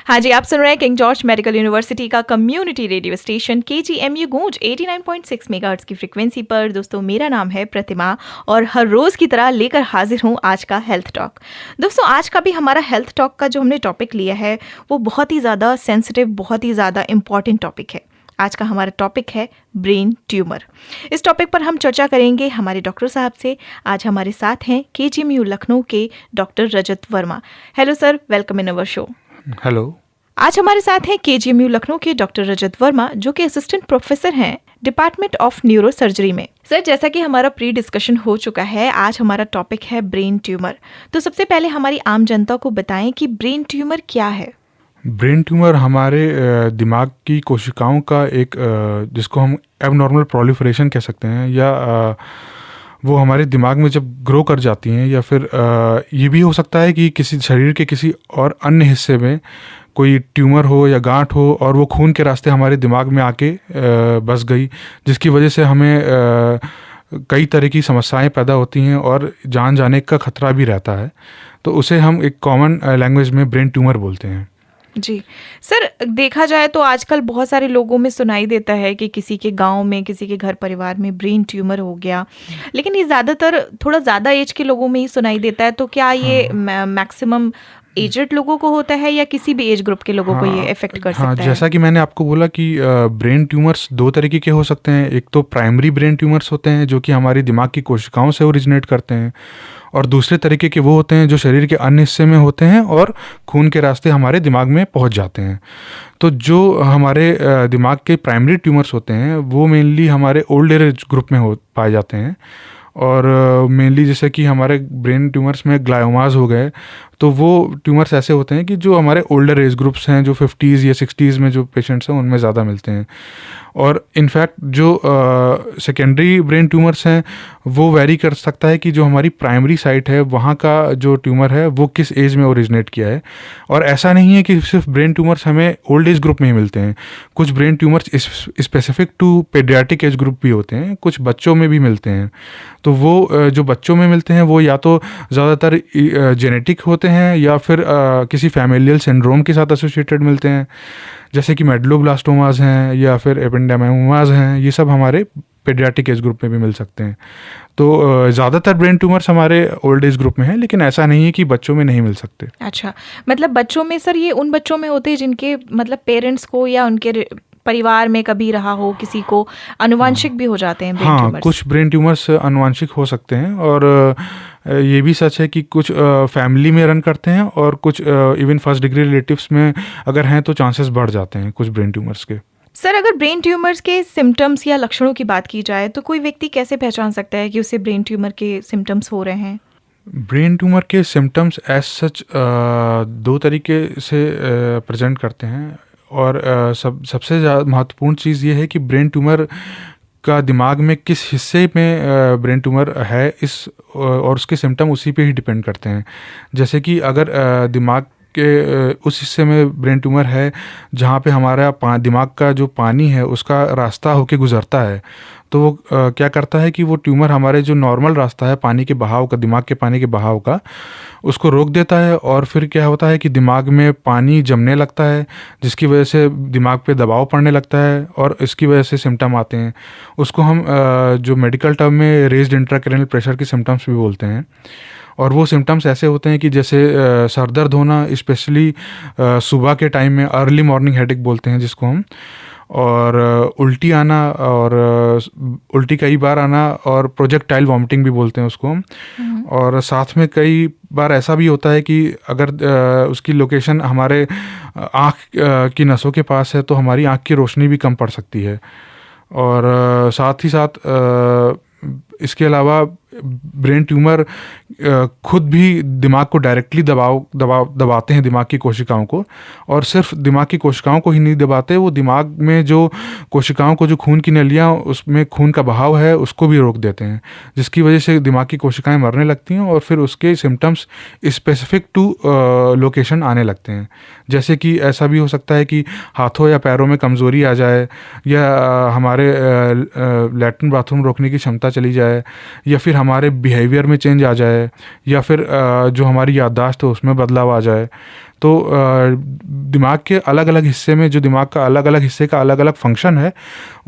हाँ जी, आप सुन रहे हैं किंग जॉर्ज मेडिकल यूनिवर्सिटी का कम्युनिटी रेडियो स्टेशन KGMU गूंज 89.6 मेगाहर्ट्ज की फ्रीक्वेंसी पर। दोस्तों, मेरा नाम है प्रतिमा और हर रोज़ की तरह लेकर हाजिर हूँ आज का हेल्थ टॉक। दोस्तों, आज का भी हमारा हेल्थ टॉक का जो हमने टॉपिक लिया है वो बहुत ही ज़्यादा सेंसिटिव, बहुत ही ज़्यादा इम्पॉर्टेंट टॉपिक है। आज का हमारा टॉपिक है ब्रेन ट्यूमर। इस टॉपिक पर हम चर्चा करेंगे हमारे डॉक्टर साहब से। आज हमारे साथ हैं KGMU लखनऊ के doctor Rajat Verma. Hello sir, welcome in our show. Hello. आज हमारे साथ हैं KGMU लखनऊ के डॉक्टर रजत वर्मा, जो कि असिस्टेंट प्रोफेसर हैं डिपार्टमेंट ऑफ न्यूरो सर्जरी में। सर, जैसा कि हमारा प्री डिस्कशन हो चुका है, आज हमारा टॉपिक है ब्रेन ट्यूमर। तो सबसे पहले हमारी आम जनता को बताएं कि ब्रेन ट्यूमर क्या है। ब्रेन ट्यूमर हमारे दिमाग की कोशिकाओं का एक जिसको हम एबनॉर्मल प्रोलिफरेशन कह सकते हैं, या वो हमारे दिमाग में जब ग्रो कर जाती हैं, या फिर ये भी हो सकता है कि किसी शरीर के किसी और अन्य हिस्से में कोई ट्यूमर हो या गांठ हो और वो खून के रास्ते हमारे दिमाग में आके बस गई, जिसकी वजह से हमें कई तरह की समस्याएं पैदा होती हैं और जान जाने का खतरा भी रहता है। तो उसे हम एक कॉमन लैंग्वेज में ब्रेन ट्यूमर बोलते हैं। जी सर, देखा जाए तो आजकल बहुत सारे लोगों में सुनाई देता है कि किसी के गांव में, किसी के घर परिवार में ब्रेन ट्यूमर हो गया, लेकिन ये ज़्यादातर थोड़ा ज़्यादा एज के लोगों में ही सुनाई देता है। तो क्या ये मैक्सिमम एजड लोगों को होता है या किसी भी एज ग्रुप के लोगों को ये इफेक्ट कर सकता है? जैसा कि मैंने आपको बोला कि ब्रेन ट्यूमर्स दो तरीके के हो सकते हैं। एक तो प्राइमरी ब्रेन ट्यूमर्स होते हैं जो कि हमारी दिमाग की कोशिकाओं से ओरिजिनेट करते हैं, और दूसरे तरीके के वो होते हैं जो शरीर के अन्य हिस्से में होते हैं और खून के रास्ते हमारे दिमाग में पहुंच जाते हैं। तो जो हमारे दिमाग के प्राइमरी ट्यूमर्स होते हैं वो मेनली हमारे ओल्ड एज ग्रुप में पाए जाते हैं, और मेनली जैसे कि हमारे ब्रेन ट्यूमर्स में ग्लायोमास हो गए, तो वो ट्यूमर्स ऐसे होते हैं कि जो हमारे ओल्डर एज ग्रुप्स हैं, जो 50s या 60s में जो पेशेंट्स हैं उनमें ज़्यादा मिलते हैं। और इनफैक्ट जो सेकेंडरी ब्रेन ट्यूमर्स हैं वो वैरी कर सकता है कि जो हमारी प्राइमरी साइट है वहाँ का जो ट्यूमर है वो किस एज में ओरिजिनेट किया है। और ऐसा नहीं है कि सिर्फ ब्रेन ट्यूमर्स हमें ओल्ड एज ग्रुप में ही मिलते हैं। कुछ brain tumours specific to paediatric age group भी होते हैं, कुछ बच्चों में भी मिलते हैं। तो वो जो बच्चों में मिलते हैं वो या तो ज़्यादातर जेनेटिक होते हैं या फिर किसी फैमिलियल सिंड्रोम के साथ एसोसिएटेड मिलते हैं, जैसे कि मेडलोब्लास्टोमास हैं या फिर एपेंडेमाइमास हैं। ये सब हमारे पेडियाट्रिक एज ग्रुप में भी मिल सकते हैं। तो ज़्यादातर ब्रेन ट्यूमर्स हमारे ओल्ड एज ग्रुप में हैं, लेकिन ऐसा नहीं है कि बच्चों में नहीं मिल सकते। अच्छा, मतलब बच्चों में सर ये उन बच्चों में होते हैं जिनके मतलब पेरेंट्स को या उनके परिवार में कभी रहा हो, किसी को आनुवांशिक भी हो जाते हैं ब्रेन ट्यूमर्स। कुछ ब्रेन ट्यूमर्स आनुवांशिक हो सकते हैं, और ये भी सच है कि कुछ फैमिली में रन करते हैं, और कुछ इवन फर्स्ट डिग्री रिलेटिव्स में अगर हैं तो चांसेस बढ़ जाते हैं कुछ ब्रेन ट्यूमर्स के। सर, अगर ब्रेन ट्यूमर्स के सिम्टम्स या लक्षणों की बात की जाए तो कोई व्यक्ति कैसे पहचान सकता है कि उसे ब्रेन ट्यूमर के सिम्टम्स हो रहे हैं? ब्रेन ट्यूमर के सिम्टम्स एज सच दो तरीके से प्रेजेंट करते हैं, और सबसे महत्वपूर्ण चीज़ ये है कि ब्रेन ट्यूमर का दिमाग में किस हिस्से में ब्रेन ट्यूमर है और उसके सिम्टम उसी पे ही डिपेंड करते हैं। जैसे कि अगर दिमाग के उस हिस्से में ब्रेन ट्यूमर है जहाँ पे हमारा दिमाग का जो पानी है उसका रास्ता होके गुजरता है, तो वो क्या करता है कि वो ट्यूमर हमारे जो नॉर्मल रास्ता है पानी के बहाव का, दिमाग के पानी के बहाव का, उसको रोक देता है। और फिर क्या होता है कि दिमाग में पानी जमने लगता है, जिसकी वजह से दिमाग पे दबाव पड़ने लगता है और इसकी वजह से सिम्टम आते हैं। उसको हम जो मेडिकल टर्म में रेज्ड इंट्राक्रैनियल प्रेशर के सिम्टम्स भी बोलते हैं। और वो सिम्टम्स ऐसे होते हैं कि जैसे सर दर्द होना, स्पेशली सुबह के टाइम में, अर्ली मॉर्निंग हेडेक बोलते हैं जिसको हम, और उल्टी आना, और उल्टी कई बार आना, और प्रोजेक्टाइल वॉमिटिंग भी बोलते हैं उसको हम। और साथ में कई बार ऐसा भी होता है कि अगर उसकी लोकेशन हमारे आँख की नसों के पास है तो हमारी आँख की रोशनी भी कम पड़ सकती है। और साथ ही साथ इसके अलावा ब्रेन ट्यूमर खुद भी दिमाग को डायरेक्टली दबाते हैं, दिमाग की कोशिकाओं को। और सिर्फ दिमाग की कोशिकाओं को ही नहीं दबाते, वो दिमाग में जो कोशिकाओं को, जो खून की नलियाँ, उसमें खून का बहाव है उसको भी रोक देते हैं, जिसकी वजह से दिमाग की कोशिकाएं मरने लगती हैं और फिर उसके सिम्टम्स स्पेसिफिक टू लोकेशन आने लगते हैं। जैसे कि ऐसा भी हो सकता है कि हाथों या पैरों में कमज़ोरी आ जाए, या हमारे लैट्रिन बाथरूम रोकने की क्षमता चली जाए, या फिर हमारे बिहेवियर में चेंज आ जाए, या फिर जो हमारी याददाश्त है उसमें बदलाव आ जाए। तो दिमाग के अलग अलग हिस्से में, जो दिमाग का अलग अलग हिस्से का अलग अलग फंक्शन है,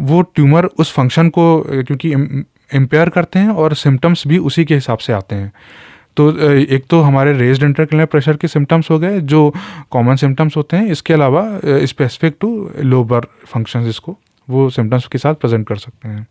वो ट्यूमर उस फंक्शन को क्योंकि इम्पेयर करते हैं और सिम्टम्स भी उसी के हिसाब से आते हैं। तो एक तो हमारे रेज्ड इंट्राक्रैनियल प्रेशर के सिम्टम्स हो गए जो कॉमन सिम्टम्स होते हैं, इसके अलावा स्पेसिफिक टू लोअर फंक्शंस इसको वो सिम्टम्स के साथ प्रेजेंट कर सकते हैं।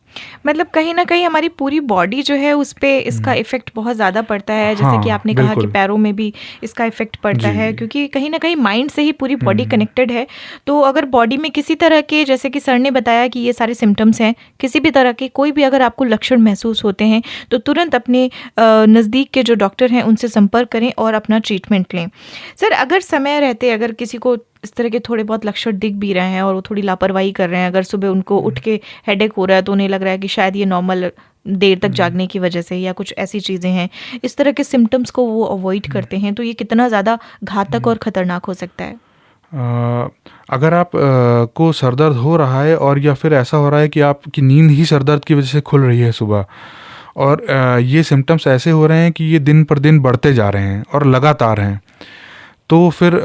मतलब कहीं ना कहीं हमारी पूरी बॉडी जो है उस पे इसका इफेक्ट बहुत ज़्यादा पड़ता है, जैसे हाँ, कि आपने कहा कि बिल्कुल। पैरों में भी इसका इफेक्ट पड़ता जी। है, क्योंकि कहीं ना कहीं माइंड से ही पूरी बॉडी कनेक्टेड है। तो अगर बॉडी में किसी तरह के, जैसे कि सर ने बताया कि ये सारे सिम्टम्स हैं, किसी भी तरह के कोई भी अगर आपको लक्षण महसूस होते हैं तो तुरंत अपने नज़दीक के जो डॉक्टर हैं उनसे संपर्क करें और अपना ट्रीटमेंट लें। सर, अगर समय रहते अगर किसी को इस तरह के थोड़े बहुत लक्षण दिख भी रहे हैं और वो थोड़ी लापरवाही कर रहे हैं, अगर सुबह उनको उठ के हेडेक हो रहा है तो उन्हें लग रहा है कि शायद ये नॉर्मल देर तक जागने की वजह से या कुछ ऐसी चीज़ें हैं, इस तरह के सिम्टम्स को वो अवॉइड करते हैं, तो ये कितना ज़्यादा घातक और ख़तरनाक हो सकता है? अगर आप को सर दर्द हो रहा है और या फिर ऐसा हो रहा है कि आपकी नींद ही सर दर्द की वजह से खुल रही है सुबह, और ये सिम्टम्स ऐसे हो रहे हैं कि ये दिन पर दिन बढ़ते जा रहे हैं और लगातार हैं, तो फिर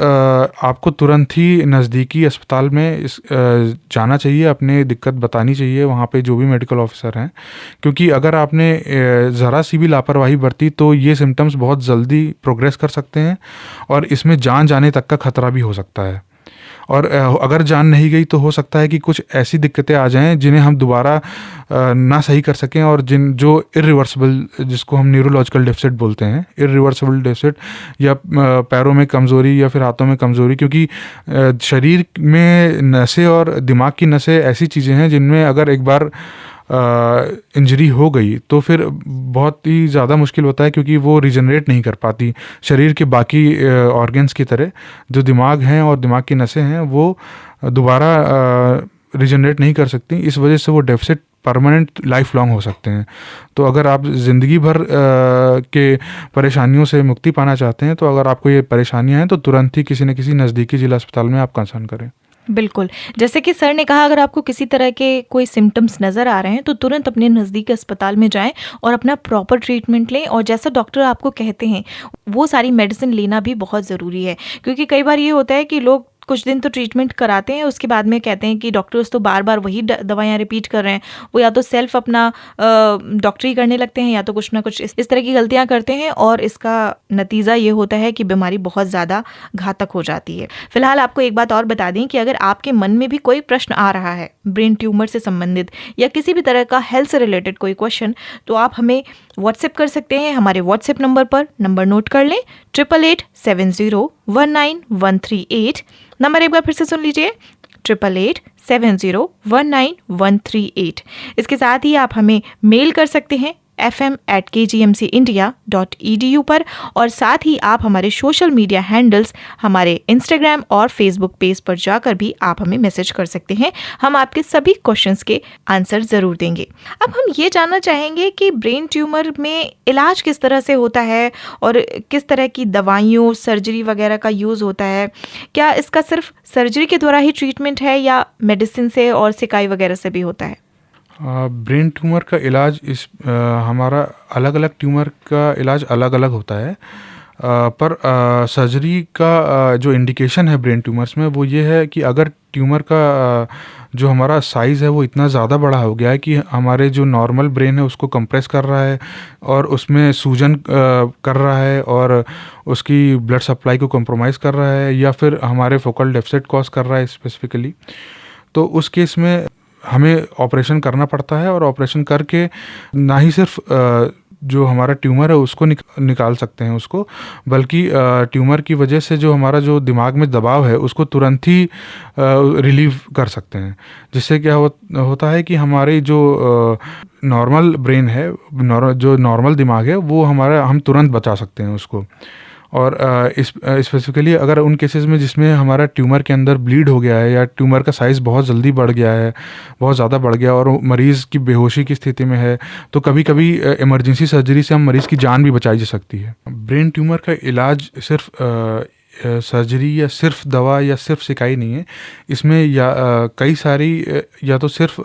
आपको तुरंत ही नज़दीकी अस्पताल में जाना चाहिए, अपने दिक्कत बतानी चाहिए वहाँ पे जो भी मेडिकल ऑफिसर हैं, क्योंकि अगर आपने ज़रा सी भी लापरवाही बरती तो ये सिम्टम्स बहुत जल्दी प्रोग्रेस कर सकते हैं और इसमें जान जाने तक का खतरा भी हो सकता है। और अगर जान नहीं गई तो हो सकता है कि कुछ ऐसी दिक्कतें आ जाएं जिन्हें हम दोबारा ना सही कर सकें, और जो इरिवर्सिबल, जिसको हम न्यूरोलॉजिकल डेफिसिट बोलते हैं, इरिवर्सिबल डेफिसिट, या पैरों में कमज़ोरी या फिर हाथों में कमज़ोरी, क्योंकि शरीर में नसें और दिमाग की नसें ऐसी चीज़ें हैं जिनमें अगर एक बार इंजरी हो गई तो फिर बहुत ही ज़्यादा मुश्किल होता है, क्योंकि वो रिजनरेट नहीं कर पाती शरीर के बाकी ऑर्गन्स की तरह। जो दिमाग हैं और दिमाग की नसें हैं वो दोबारा रिजनरेट नहीं कर सकती, इस वजह से वो डेफिसिट परमानेंट लाइफ लॉन्ग हो सकते हैं। तो अगर आप ज़िंदगी भर के परेशानियों से मुक्ति पाना चाहते हैं, तो अगर आपको ये परेशानियां हैं तो तुरंत ही किसी न किसी नज़दीकी जिला अस्पताल में आप कंसर्न करें। बिल्कुल, जैसे कि सर ने कहा, अगर आपको किसी तरह के कोई सिम्टम्स नज़र आ रहे हैं तो तुरंत अपने नज़दीकी अस्पताल में जाएं और अपना प्रॉपर ट्रीटमेंट लें, और जैसा डॉक्टर आपको कहते हैं वो सारी मेडिसिन लेना भी बहुत ज़रूरी है, क्योंकि कई बार ये होता है कि लोग कुछ दिन तो ट्रीटमेंट कराते हैं, उसके बाद में कहते हैं कि डॉक्टर्स तो बार बार वही दवाइयाँ रिपीट कर रहे हैं, वो या तो सेल्फ अपना डॉक्टरी करने लगते हैं या तो कुछ ना कुछ इस तरह की गलतियाँ करते हैं, और इसका नतीजा ये होता है कि बीमारी बहुत ज़्यादा घातक हो जाती है। फिलहाल आपको एक बात और बता दें कि अगर आपके मन में भी कोई प्रश्न आ रहा है ब्रेन ट्यूमर से संबंधित या किसी भी तरह का हेल्थ से रिलेटेड कोई क्वेश्चन, तो आप हमें व्हाट्सएप कर सकते हैं हमारे व्हाट्सएप नंबर पर। नंबर नोट कर लें, 8887019138। नंबर एक बार फिर से सुन लीजिए, 8887019138। इसके साथ ही आप हमें मेल कर सकते हैं fm@kgmcindia.edu पर, और साथ ही आप हमारे सोशल मीडिया हैंडल्स, हमारे इंस्टाग्राम और फेसबुक पेज पर जाकर भी आप हमें मैसेज कर सकते हैं। हम आपके सभी क्वेश्चंस के आंसर ज़रूर देंगे। अब हम ये जानना चाहेंगे कि ब्रेन ट्यूमर में इलाज किस तरह से होता है और किस तरह की दवाइयों, सर्जरी वगैरह का यूज़ होता है। क्या इसका सिर्फ सर्जरी के द्वारा ही ट्रीटमेंट है या मेडिसिन से और सिकाई वगैरह से भी होता है? ब्रेन ट्यूमर का इलाज हमारा अलग अलग ट्यूमर का इलाज अलग अलग होता है, पर सर्जरी का जो इंडिकेशन है ब्रेन ट्यूमर्स में वो ये है कि अगर ट्यूमर का जो हमारा साइज़ है वो इतना ज़्यादा बड़ा हो गया है कि हमारे जो नॉर्मल ब्रेन है उसको कंप्रेस कर रहा है और उसमें सूजन कर रहा है और उसकी ब्लड सप्लाई को कॉम्प्रोमाइज़ कर रहा है, या फिर हमारे फोकल डेफिसिट कॉज कर रहा है स्पेसिफिकली, तो उस केस में हमें ऑपरेशन करना पड़ता है। और ऑपरेशन करके ना ही सिर्फ जो हमारा ट्यूमर है उसको निकाल सकते हैं उसको, बल्कि ट्यूमर की वजह से जो हमारा जो दिमाग में दबाव है उसको तुरंत ही रिलीव कर सकते हैं, जिससे क्या होता है कि हमारी जो नॉर्मल ब्रेन है, जो नॉर्मल दिमाग है वो हम तुरंत बचा सकते हैं उसको। और स्पेसिफिकली अगर उन केसेस में जिसमें हमारा ट्यूमर के अंदर ब्लीड हो गया है या ट्यूमर का साइज़ बहुत जल्दी बढ़ गया है, बहुत ज़्यादा बढ़ गया और मरीज़ की बेहोशी की स्थिति में है, तो कभी कभी इमरजेंसी सर्जरी से हम मरीज़ की जान भी बचाई जा सकती है। ब्रेन ट्यूमर का इलाज सिर्फ सर्जरी या सिर्फ दवा या सिर्फ सिकाई नहीं है, इसमें कई सारी या तो सिर्फ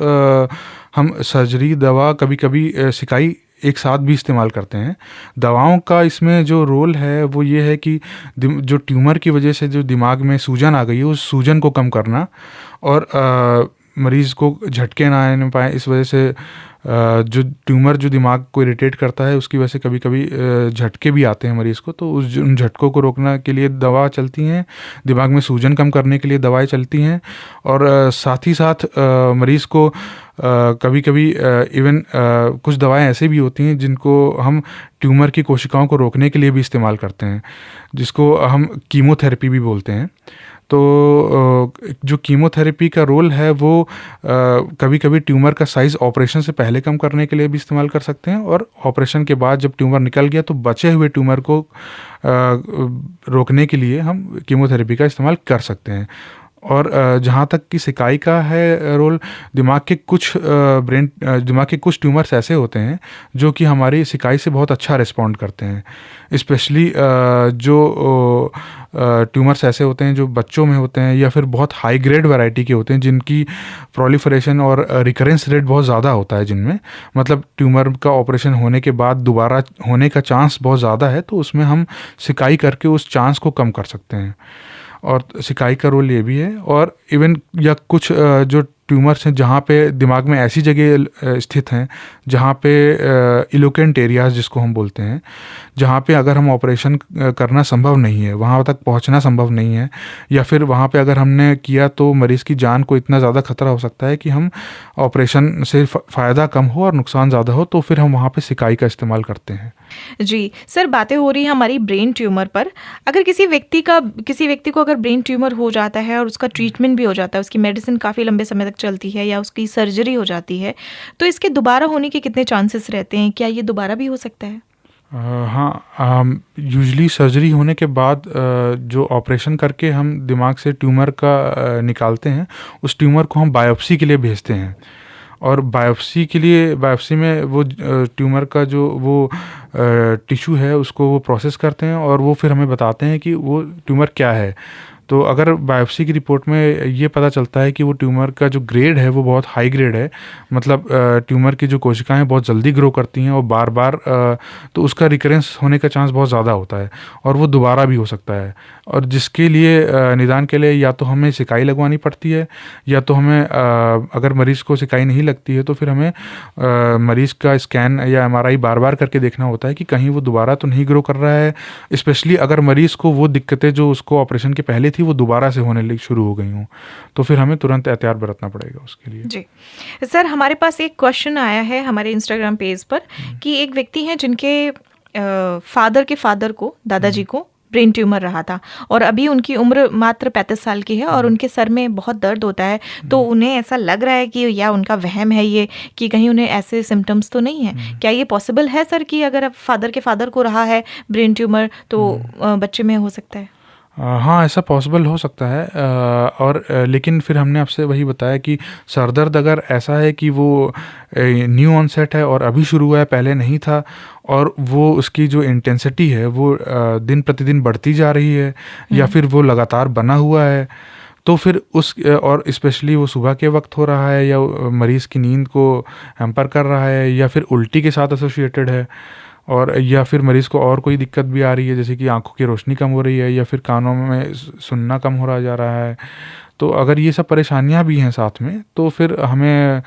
हम सर्जरी, दवा, कभी कभी सिकाई एक साथ भी इस्तेमाल करते हैं। दवाओं का इसमें जो रोल है वो ये है कि जो ट्यूमर की वजह से जो दिमाग में सूजन आ गई है उस सूजन को कम करना, और मरीज़ को झटके ना आने पाए। इस वजह से जो ट्यूमर जो दिमाग को इरिटेट करता है उसकी वजह से कभी कभी झटके भी आते हैं मरीज़ को, तो उन झटकों को रोकने के लिए दवा चलती हैं, दिमाग में सूजन कम करने के लिए दवाएं चलती हैं, और साथ ही साथ मरीज़ को कभी कभी इवन कुछ दवाएं ऐसे भी होती हैं जिनको हम ट्यूमर की कोशिकाओं को रोकने के लिए भी इस्तेमाल करते हैं, जिसको हम कीमोथेरेपी भी बोलते हैं। तो जो कीमोथेरेपी का रोल है वो कभी कभी ट्यूमर का साइज़ ऑपरेशन से पहले कम करने के लिए भी इस्तेमाल कर सकते हैं, और ऑपरेशन के बाद जब ट्यूमर निकल गया तो बचे हुए ट्यूमर को रोकने के लिए हम कीमोथेरेपी का इस्तेमाल कर सकते हैं। और जहाँ तक कि सिकाई का है रोल, दिमाग के कुछ ट्यूमर्स ऐसे होते हैं जो कि हमारी सिकाई से बहुत अच्छा रिस्पॉन्ड करते हैं। स्पेशली जो ट्यूमर्स ऐसे होते हैं जो बच्चों में होते हैं या फिर बहुत हाई ग्रेड वैरायटी के होते हैं जिनकी प्रोलिफरेशन और रिकरेंस रेट बहुत ज़्यादा होता है, जिनमें मतलब ट्यूमर का ऑपरेशन होने के बाद दोबारा होने का चांस बहुत ज़्यादा है, तो उसमें हम सिकाई करके उस चांस को कम कर सकते हैं। और सिकाई का रोल ये भी है। और इवन या कुछ जो ट्यूमर्स हैं जहाँ पे दिमाग में ऐसी जगह स्थित हैं जहाँ पे इलोकेंट एरियाज जिसको हम बोलते हैं, जहाँ पे अगर हम ऑपरेशन करना संभव नहीं है, वहाँ तक पहुँचना संभव नहीं है, या फिर वहाँ पे अगर हमने किया तो मरीज़ की जान को इतना ज़्यादा खतरा हो सकता है कि हम ऑपरेशन से फ़ायदा कम हो और नुकसान ज़्यादा हो, तो फिर हम वहाँ पे सिकाई का इस्तेमाल करते हैं। जी सर, बातें हो रही हैं हमारी ब्रेन ट्यूमर पर। अगर किसी व्यक्ति को अगर ब्रेन ट्यूमर हो जाता है और उसका ट्रीटमेंट भी हो जाता है, उसकी मेडिसिन काफ़ी लंबे समय तक चलती है या उसकी सर्जरी हो जाती है, तो इसके दोबारा होने के कितने चांसेस रहते हैं? क्या ये दोबारा भी हो सकता है? हाँ, यूजली सर्जरी होने के बाद जो ऑपरेशन करके हम दिमाग से ट्यूमर का निकालते हैं, उस ट्यूमर को हम बायोप्सी के लिए भेजते हैं। और बायोप्सी में वो ट्यूमर का जो वो टिश्यू है उसको वो प्रोसेस करते हैं और वो फिर हमें बताते हैं कि वो ट्यूमर क्या है। तो अगर बायोप्सी की रिपोर्ट में ये पता चलता है कि वो ट्यूमर का जो ग्रेड है वो बहुत हाई ग्रेड है, मतलब ट्यूमर की जो कोशिकाएं बहुत जल्दी ग्रो करती हैं और बार बार, तो उसका रिकरेंस होने का चांस बहुत ज़्यादा होता है और वो दोबारा भी हो सकता है। और जिसके लिए निदान के लिए या तो हमें सिकाई लगवानी पड़ती है, या तो हमें अगर मरीज़ को सिकाई नहीं लगती है तो फिर हमें मरीज़ का स्कैन या MRI बार बार करके देखना होता है कि कहीं वो दोबारा तो नहीं ग्रो कर रहा है। स्पेशली अगर मरीज़ को वो दिक्कतें जो उसको ऑपरेशन के पहले वो दोबारा से होने शुरू हो गई हूँ, तो फिर हमें तुरंत एहतियात बरतना पड़ेगा उसके लिए। जी सर, हमारे पास एक क्वेश्चन आया है हमारे इंस्टाग्राम पेज पर कि एक व्यक्ति हैं जिनके फादर के फादर को, दादाजी को ब्रेन ट्यूमर रहा था और अभी उनकी उम्र मात्र 35 साल की है और उनके सर में बहुत दर्द होता है, तो उन्हें ऐसा लग रहा है कि या उनका वहम है ये कि कहीं उन्हें ऐसे सिम्टम्स तो नहीं है। क्या ये पॉसिबल है सर कि अगर फादर के फादर को रहा है ब्रेन ट्यूमर तो बच्चे में हो सकता है? हाँ, ऐसा पॉसिबल हो सकता है। और लेकिन फिर हमने आपसे वही बताया कि सर दर्द अगर ऐसा है कि वो न्यू ऑनसेट है और अभी शुरू हुआ है, पहले नहीं था, और वो उसकी जो इंटेंसिटी है वो दिन प्रतिदिन बढ़ती जा रही है, या फिर वो लगातार बना हुआ है, तो फिर और स्पेशली वो सुबह के वक्त हो रहा है, या मरीज़ की नींद को हैम्पर कर रहा है, या फिर उल्टी के साथ एसोसिएटेड है, और या फिर मरीज़ को और कोई दिक्कत भी आ रही है, जैसे कि आंखों की रोशनी कम हो रही है या फिर कानों में सुनना कम हो रहा जा रहा है, तो अगर ये सब परेशानियां भी हैं साथ में, तो फिर हमें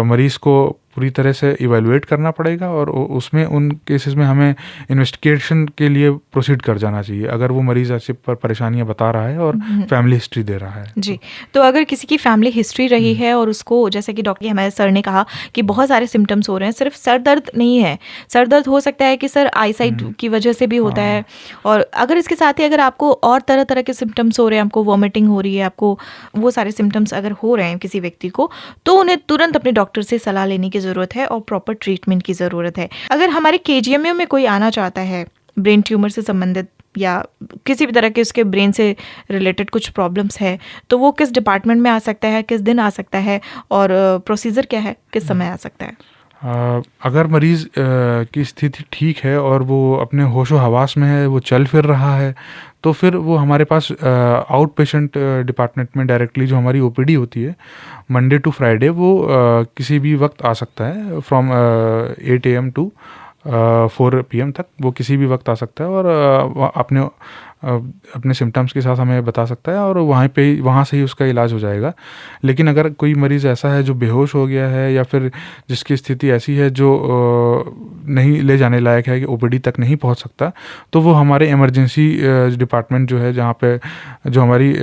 मरीज़ को पूरी तरह से इवैल्यूएट करना पड़ेगा और उसमें उन केसेस में हमें इन्वेस्टिगेशन के लिए प्रोसीड कर जाना चाहिए, अगर वो मरीज़ ऐसे पर परेशानियां बता रहा है और फैमिली हिस्ट्री दे रहा है। जी, तो अगर किसी की फैमिली हिस्ट्री रही है और उसको, जैसे कि डॉक्टर हमारे सर ने कहा कि बहुत सारे सिम्टम्स हो रहे हैं, सिर्फ सर दर्द नहीं है, सर दर्द हो सकता है कि सर आईसाइट की वजह से भी होता है, और अगर इसके साथ ही अगर आपको और तरह तरह के सिम्टम्स हो रहे हैं, आपको वॉमिटिंग हो रही है, आपको वो सारे सिम्टम्स अगर हो रहे हैं किसी व्यक्ति को, तो उन्हें तुरंत अपने डॉक्टर से सलाह लेने की ज़रूरत है और प्रॉपर ट्रीटमेंट की ज़रूरत है। अगर हमारे KGMU में कोई आना चाहता है ब्रेन ट्यूमर से संबंधित या किसी भी तरह के उसके ब्रेन से रिलेटेड कुछ प्रॉब्लम्स है, तो वो किस डिपार्टमेंट में आ सकता है, किस दिन आ सकता है और प्रोसीजर क्या है, किस समय आ सकता है? अगर मरीज़ की स्थिति ठीक है और वो अपने होशो हवास में है, वो चल फिर रहा है, तो फिर वो हमारे पास आउट पेशेंट डिपार्टमेंट में डायरेक्टली जो हमारी ओपीडी होती है मंडे टू फ्राइडे, वो किसी भी वक्त आ सकता है फ्रॉम 8 AM टू 4 PM तक। वो किसी भी वक्त आ सकता है और अपने सिम्टम्स के साथ हमें बता सकता है और वहाँ से ही उसका इलाज हो जाएगा। लेकिन अगर कोई मरीज़ ऐसा है जो बेहोश हो गया है या फिर जिसकी स्थिति ऐसी है जो नहीं ले जाने लायक है कि ओपीडी तक नहीं पहुंच सकता, तो वो हमारे इमरजेंसी डिपार्टमेंट जो है, जहाँ पे जो हमारी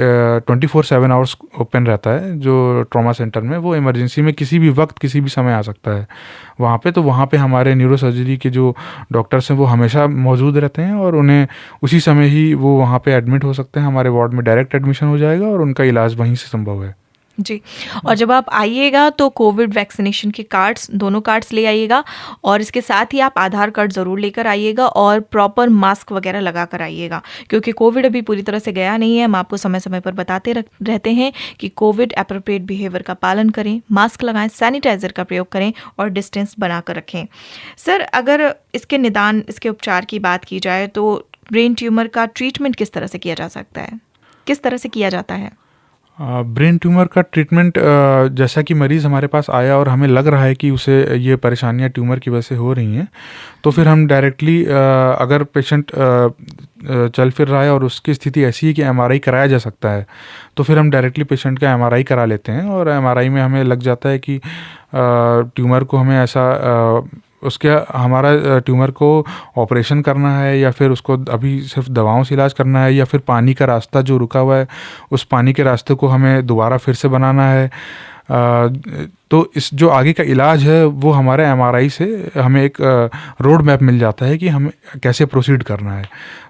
24/7 आवर्स ओपन रहता है जो ट्रॉमा सेंटर में, वो इमरजेंसी में किसी भी वक्त किसी भी समय आ सकता है वहाँ पे। तो वहाँ पे हमारे न्यूरो सर्जरी के जो डॉक्टर्स हैं वो हमेशा मौजूद रहते हैं और उन्हें उसी समय ही वो वहाँ पे एडमिट हो सकते हैं। हमारे वार्ड में डायरेक्ट एडमिशन हो जाएगा और उनका इलाज वहीं से संभव है। जी। और जब आप आइएगा तो कोविड वैक्सीनेशन के कार्ड्स, दोनों कार्ड्स ले आइएगा और इसके साथ ही आप आधार कार्ड ज़रूर लेकर आइएगा और प्रॉपर मास्क वगैरह लगा कर आइएगा, क्योंकि कोविड अभी पूरी तरह से गया नहीं है। हम आपको समय समय पर बताते रहते हैं कि कोविड एप्रोप्रिएट बिहेवियर का पालन करें, मास्क लगाएं, सैनिटाइज़र का प्रयोग करें और डिस्टेंस बनाकर रखें। सर, अगर इसके निदान, इसके उपचार की बात की जाए तो ब्रेन ट्यूमर का ट्रीटमेंट किस तरह से किया जा सकता है, किस तरह से किया जाता है? ब्रेन ट्यूमर का ट्रीटमेंट, जैसा कि मरीज़ हमारे पास आया और हमें लग रहा है कि उसे ये परेशानियां ट्यूमर की वजह से हो रही हैं, तो फिर हम डायरेक्टली, अगर पेशेंट चल फिर रहा है और उसकी स्थिति ऐसी है कि एमआरआई कराया जा सकता है, तो फिर हम डायरेक्टली पेशेंट का एमआरआई करा लेते हैं। और एमआरआई में हमें लग जाता है कि ट्यूमर को हमें ऐसा हमारा ट्यूमर को ऑपरेशन करना है या फिर उसको अभी सिर्फ दवाओं से इलाज करना है, या फिर पानी का रास्ता जो रुका हुआ है उस पानी के रास्ते को हमें दोबारा फिर से बनाना है। तो इस जो आगे का इलाज है वो हमारे एमआरआई से हमें एक रोड मैप मिल जाता है कि हमें कैसे प्रोसीड करना है।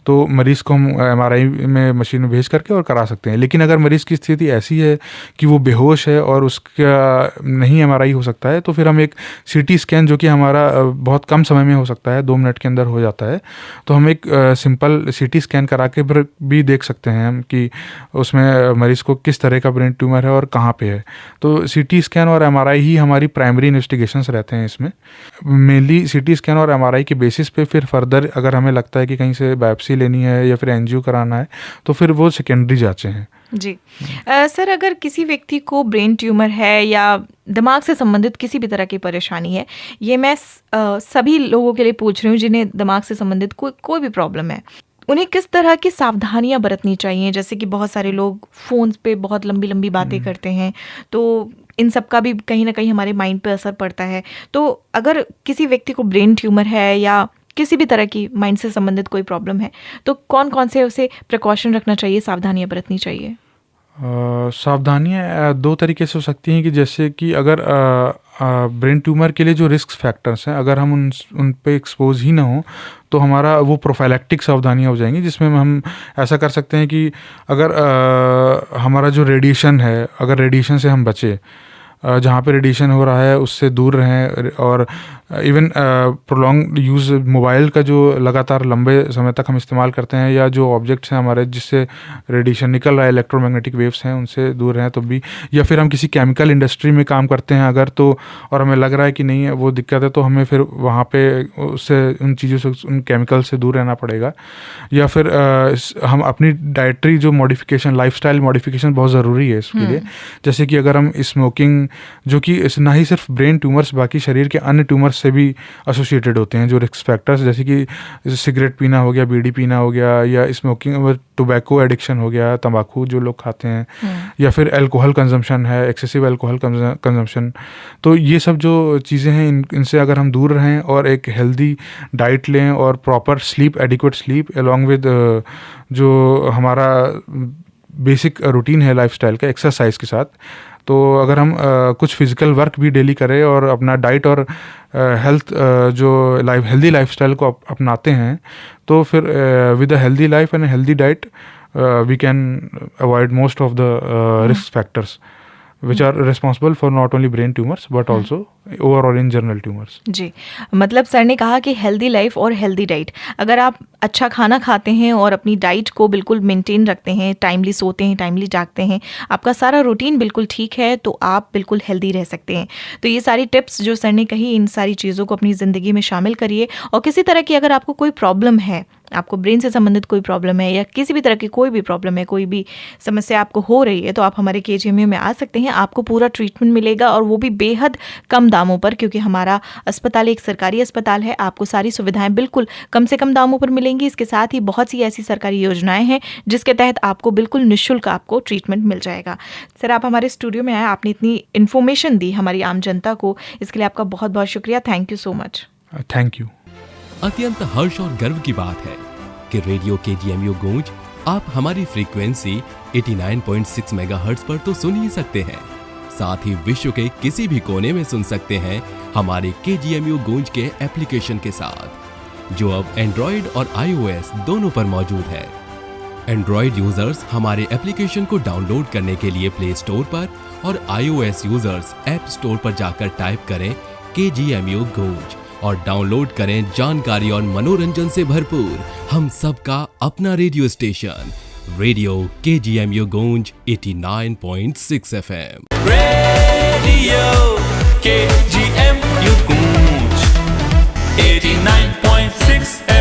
तो मरीज़ को हम एमआरआई में मशीन में भेज करके और करा सकते हैं। लेकिन अगर मरीज़ की स्थिति ऐसी है कि वो बेहोश है और उसका नहीं एमआरआई हो सकता है, तो फिर हम एक सीटी स्कैन, जो कि हमारा बहुत कम समय में हो सकता है, 2 मिनट के अंदर हो जाता है, तो हम एक सिंपल सीटी स्कैन करा के फिर भी देख सकते हैं हम कि उसमें मरीज़ को किस तरह का ब्रेन ट्यूमर है और कहाँ पे है। तो सीटी स्कैन और एमआरआई ही हमारी प्राइमरी इन्वेस्टिगेशंस रहते हैं इसमें। मेनली सीटी स्कैन और एमआरआई के बेसिस पे फिर फर्दर अगर हमें लगता है कि कहीं से बायोप्सी लेनी है या फिर एंजियो कराना है, तो फिर वो सेकेंडरी जांचें हैं। जी। सर, अगर किसी व्यक्ति को ब्रेन ट्यूमर है या दिमाग से संबंधित किसी भी तरह की परेशानी है, ये मैं सभी लोगों के लिए पूछ रही हूँ जिन्हें दिमाग से संबंधित कोई भी प्रॉब्लम है, उन्हें किस तरह की सावधानियां बरतनी चाहिए? जैसे कि बहुत सारे लोग फ़ोन पे बहुत लंबी लंबी बातें करते हैं, तो इन सब का भी कहीं ना कहीं हमारे माइंड पे असर पड़ता है। तो अगर किसी व्यक्ति को ब्रेन ट्यूमर है या किसी भी तरह की माइंड से संबंधित कोई प्रॉब्लम है, तो कौन कौन से उसे प्रिकॉशन रखना चाहिए, सावधानियां बरतनी चाहिए? सावधानियाँ 2 तरीके से हो सकती हैं कि जैसे कि अगर ब्रेन ट्यूमर के लिए जो रिस्क फैक्टर्स हैं, अगर हम उन पे एक्सपोज ही ना हो, तो हमारा वो प्रोफाइलैक्टिक सावधानियाँ हो जाएंगी, जिसमें हम ऐसा कर सकते हैं कि अगर हमारा जो रेडिएशन है, अगर रेडिएशन से हम बचे, जहाँ पे रेडिएशन हो रहा है उससे दूर रहें। और इवन प्रोलॉन्ग यूज़ मोबाइल का जो लगातार लंबे समय तक हम इस्तेमाल करते हैं, या जो ऑब्जेक्ट्स हैं हमारे जिससे रेडिएशन निकल रहा है, इलेक्ट्रोमैग्नेटिक वेव्स हैं, उनसे दूर रहें तो भी। या फिर हम किसी केमिकल इंडस्ट्री में काम करते हैं अगर, तो और हमें लग रहा है कि नहीं है वो दिक्कत है, तो हमें फिर वहाँ पे उससे, उन चीज़ों से, उन केमिकल से दूर रहना पड़ेगा। या फिर हम अपनी डाइटरी जो मॉडिफिकेशन, लाइफस्टाइल मॉडिफिकेशन बहुत ज़रूरी है इसके लिए। जैसे कि अगर हम स्मोकिंग, जो कि ना ही सिर्फ ब्रेन ट्यूमर्स, बाकी शरीर के अन्य ट्यूमर्स से भी एसोसिएटेड होते हैं जो रिस्क फैक्टर्स, जैसे कि सिगरेट पीना हो गया, बीड़ी पीना हो गया, या स्मोकिंग, टोबैको एडिक्शन हो गया, तंबाकू जो लोग खाते हैं, या फिर अल्कोहल कंजम्पशन है, एक्सेसिव अल्कोहल कंजम्पशन। तो ये सब जो चीज़ें हैं, इनसे अगर हम दूर रहें और एक हेल्दी डाइट लें और proper sleep, adequate sleep along with जो हमारा बेसिक रूटीन है लाइफस्टाइल का, एक्सरसाइज के साथ, तो अगर हम कुछ फिजिकल वर्क भी डेली करें और अपना डाइट और हेल्थ जो हेल्दी लाइफस्टाइल को अपनाते हैं, तो फिर with a healthy life and healthy diet we can avoid most of the risk factors. which are responsible for not only brain tumors but also overall in general tumors. जी, मतलब sir ने कहा कि healthy life और healthy diet, अगर आप अच्छा खाना खाते हैं और अपनी डाइट को बिल्कुल मेंटेन रखते हैं, टाइमली सोते हैं, टाइमली जागते हैं, आपका सारा रूटीन बिल्कुल ठीक है, तो आप बिल्कुल हेल्दी रह सकते हैं। तो ये सारी टिप्स जो सर ने कही, इन सारी चीज़ों को अपनी ज़िंदगी में शामिल करिए। और किसी तरह की अगर आपको कोई प्रॉब्लम है, आपको ब्रेन से संबंधित कोई प्रॉब्लम है या किसी भी तरह की कोई भी प्रॉब्लम है, कोई भी समस्या आपको हो रही है, तो आप हमारे KGMU में आ सकते हैं। आपको पूरा ट्रीटमेंट मिलेगा और वो भी बेहद कम दामों पर, क्योंकि हमारा अस्पताल एक सरकारी अस्पताल है। आपको सारी सुविधाएं बिल्कुल कम से कम दामों पर मिलेंगी। इसके साथ ही बहुत सी ऐसी सरकारी योजनाएं हैं जिसके तहत आपको बिल्कुल निःशुल्क आपको ट्रीटमेंट मिल जाएगा। सर, आप हमारे स्टूडियो में आए, आपने इतनी इन्फॉर्मेशन दी हमारी आम जनता को, इसके लिए आपका बहुत बहुत शुक्रिया। Thank you so much. Thank you. अत्यंत हर्ष और गर्व की बात है कि रेडियो KGMU गूंज आप हमारी फ्रीक्वेंसी 89.6 मेगाहर्ट्ज पर तो सुन ही सकते हैं, साथ ही विश्व के किसी भी कोने में सुन सकते हैं हमारे KGMU गूंज के एप्लीकेशन के साथ, जो अब एंड्रॉइड और iOS दोनों पर मौजूद है। एंड्रॉइड यूजर्स हमारे एप्लीकेशन को डाउनलोड करने के लिए प्ले स्टोर पर और iOS यूजर्स ऐप स्टोर पर जाकर टाइप करें KGMU गूंज और डाउनलोड करें जानकारी और मनोरंजन से भरपूर हम सबका अपना रेडियो स्टेशन, रेडियो KGMU गूंज 89.6 FM। रेडियो KGMU गूंज 89.6